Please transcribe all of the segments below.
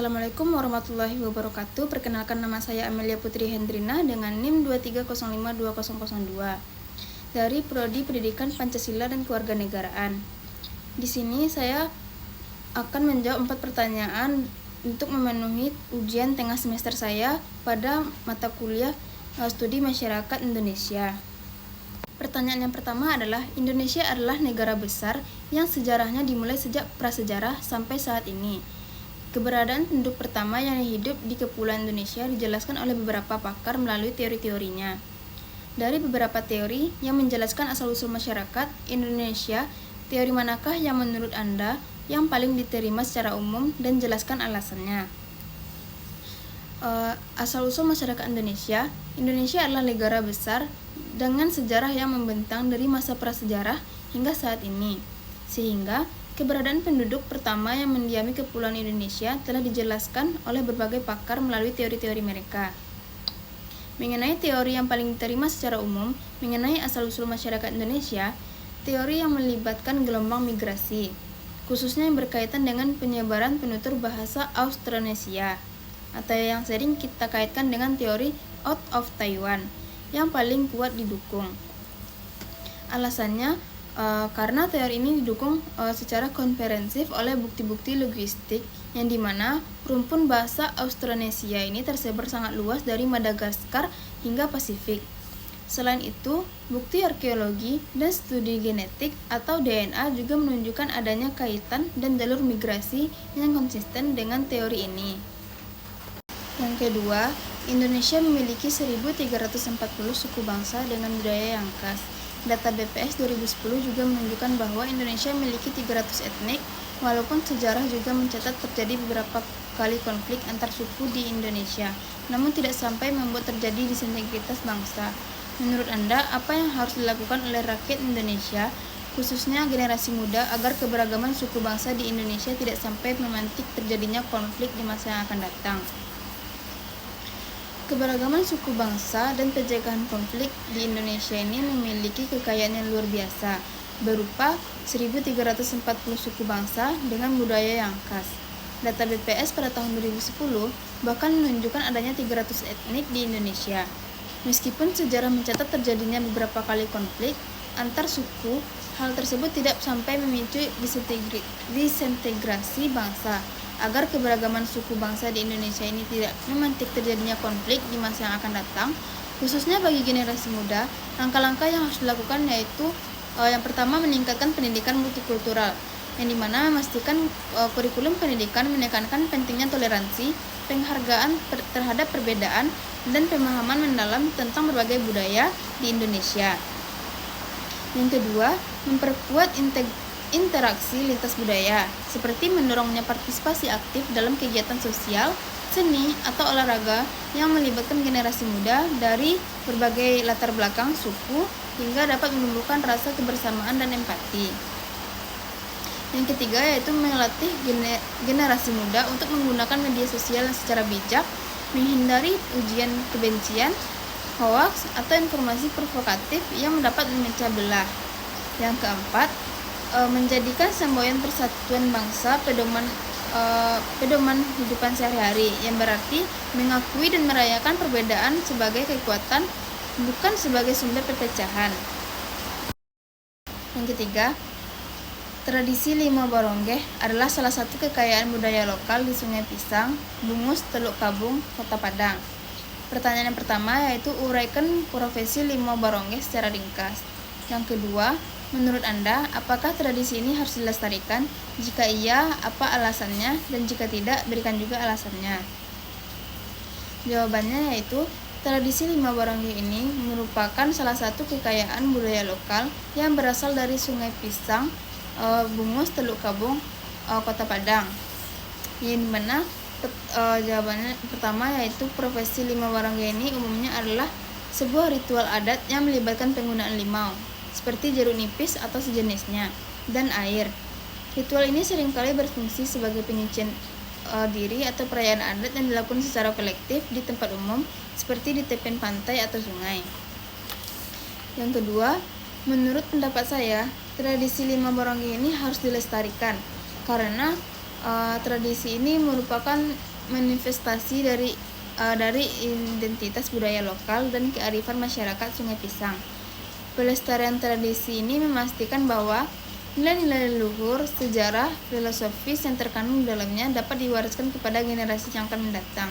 Assalamualaikum warahmatullahi wabarakatuh. Perkenalkan, nama saya Amelia Putri Hendrina dengan NIM 2305202 dari Prodi Pendidikan Pancasila dan Kewarganegaraan. Di sini saya akan menjawab 4 pertanyaan untuk memenuhi ujian tengah semester saya pada mata kuliah Studi Masyarakat Indonesia. Pertanyaan yang pertama adalah, Indonesia adalah negara besar yang sejarahnya dimulai sejak prasejarah sampai saat ini. Keberadaan penduduk pertama yang hidup di Kepulauan Indonesia dijelaskan oleh beberapa pakar melalui teori-teorinya. Dari beberapa teori yang menjelaskan asal-usul masyarakat Indonesia, teori manakah yang menurut Anda yang paling diterima secara umum dan jelaskan alasannya? Asal-usul masyarakat Indonesia adalah negara besar dengan sejarah yang membentang dari masa prasejarah hingga saat ini, sehingga keberadaan penduduk pertama yang mendiami Kepulauan Indonesia telah dijelaskan oleh berbagai pakar melalui teori-teori mereka. Mengenai teori yang paling diterima secara umum mengenai asal-usul masyarakat Indonesia, teori yang melibatkan gelombang migrasi, khususnya yang berkaitan dengan penyebaran penutur bahasa Austronesia, atau yang sering kita kaitkan dengan teori Out of Taiwan, yang paling kuat didukung. Alasannya, karena teori ini didukung secara komprehensif oleh bukti-bukti linguistik yang dimana rumpun bahasa Austronesia ini tersebar sangat luas dari Madagaskar hingga Pasifik. Selain itu, bukti arkeologi dan studi genetik atau DNA juga menunjukkan adanya kaitan dan jalur migrasi yang konsisten dengan teori ini. Yang kedua, Indonesia memiliki 1.340 suku bangsa dengan budaya yang khas. Data BPS 2010 juga menunjukkan bahwa Indonesia memiliki 300 etnik, walaupun sejarah juga mencatat terjadi beberapa kali konflik antar suku di Indonesia, namun tidak sampai membuat terjadi disintegritas bangsa. Menurut Anda, apa yang harus dilakukan oleh rakyat Indonesia, khususnya generasi muda, agar keberagaman suku bangsa di Indonesia tidak sampai memantik terjadinya konflik di masa yang akan datang? Keberagaman suku bangsa dan pencegahan konflik di Indonesia ini memiliki kekayaan yang luar biasa, berupa 1.340 suku bangsa dengan budaya yang khas. Data BPS pada tahun 2010 bahkan menunjukkan adanya 300 etnik di Indonesia. Meskipun sejarah mencatat terjadinya beberapa kali konflik antar suku, hal tersebut tidak sampai memicu disintegrasi bangsa. Agar keberagaman suku bangsa di Indonesia ini tidak memantik terjadinya konflik di masa yang akan datang, khususnya bagi generasi muda, langkah-langkah yang harus dilakukan yaitu yang pertama, meningkatkan pendidikan multikultural, yang dimana memastikan kurikulum pendidikan menekankan pentingnya toleransi, penghargaan terhadap perbedaan, dan pemahaman mendalam tentang berbagai budaya di Indonesia. Yang kedua, memperkuat interaksi lintas budaya, seperti mendorongnya partisipasi aktif dalam kegiatan sosial, seni, atau olahraga yang melibatkan generasi muda dari berbagai latar belakang suku hingga dapat menumbuhkan rasa kebersamaan dan empati. Yang ketiga yaitu melatih generasi muda untuk menggunakan media sosial secara bijak, menghindari ujian kebencian, hoaks, atau informasi provokatif yang dapat memecah belah. Yang keempat, menjadikan semboyan persatuan bangsa pedoman hidupan sehari-hari, yang berarti mengakui dan merayakan perbedaan sebagai kekuatan, bukan sebagai sumber perpecahan. Yang ketiga, tradisi Limo Baronggeh adalah salah satu kekayaan budaya lokal di Sungai Pisang, Bungus, Teluk Kabung, Kota Padang. Pertanyaan yang pertama yaitu uraikan profesi Limo Baronggeh secara ringkas. Yang kedua, menurut Anda, apakah tradisi ini harus dilestarikan? Jika iya, apa alasannya? Dan jika tidak, berikan juga alasannya. Jawabannya yaitu, tradisi Limo Baronggeh ini merupakan salah satu kekayaan budaya lokal yang berasal dari Sungai Pisang, Bungus, Teluk Kabung, Kota Padang. Yang dimana jawabannya pertama yaitu profesi Limo Baronggeh ini umumnya adalah sebuah ritual adat yang melibatkan penggunaan limau, seperti jeruk nipis atau sejenisnya, dan air. Ritual ini seringkali berfungsi sebagai penyucian diri atau perayaan adat yang dilakukan secara kolektif di tempat umum, seperti di tepian pantai atau sungai. Yang kedua, menurut pendapat saya, tradisi Limo Baronggeh ini harus dilestarikan, karena tradisi ini merupakan manifestasi dari identitas budaya lokal dan kearifan masyarakat Sungai Pisang. Pelestarian tradisi ini memastikan bahwa nilai-nilai leluhur, sejarah, filosofis yang terkandung di dalamnya dapat diwariskan kepada generasi yang akan mendatang.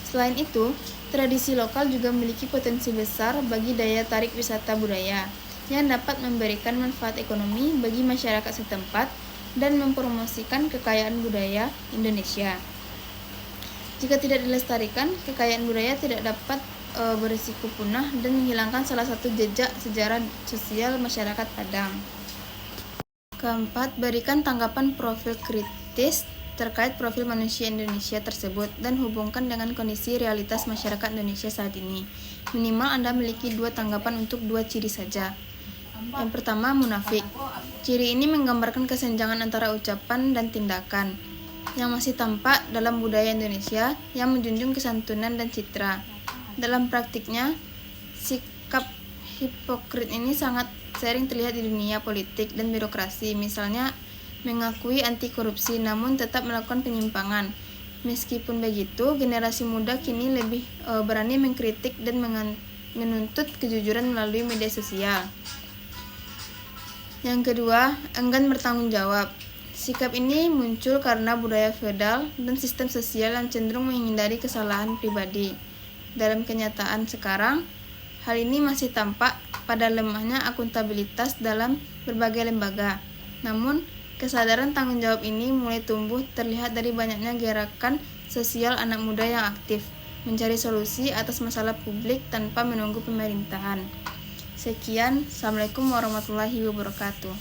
Selain itu, tradisi lokal juga memiliki potensi besar bagi daya tarik wisata budaya yang dapat memberikan manfaat ekonomi bagi masyarakat setempat dan mempromosikan kekayaan budaya Indonesia. Jika tidak dilestarikan, kekayaan budaya tidak dapat berisiko punah dan menghilangkan salah satu jejak sejarah sosial masyarakat Padang. Keempat, berikan tanggapan profil kritis terkait profil manusia Indonesia tersebut dan hubungkan dengan kondisi realitas masyarakat Indonesia saat ini. Minimal Anda memiliki 2 tanggapan untuk 2 ciri saja. Yang pertama, munafik. Ciri ini menggambarkan kesenjangan antara ucapan dan tindakan yang masih tampak dalam budaya Indonesia yang menjunjung kesantunan dan citra. Dalam praktiknya, sikap hipokrit ini sangat sering terlihat di dunia politik dan birokrasi, misalnya mengakui anti korupsi namun tetap melakukan penyimpangan. Meskipun begitu, generasi muda kini lebih berani mengkritik dan menuntut kejujuran melalui media sosial. Yang kedua, enggan bertanggung jawab. Sikap ini muncul karena budaya feodal dan sistem sosial yang cenderung menghindari kesalahan pribadi. Dalam kenyataan sekarang, hal ini masih tampak pada lemahnya akuntabilitas dalam berbagai lembaga. Namun, kesadaran tanggung jawab ini mulai tumbuh terlihat dari banyaknya gerakan sosial anak muda yang aktif mencari solusi atas masalah publik tanpa menunggu pemerintahan. Sekian, Assalamualaikum warahmatullahi wabarakatuh.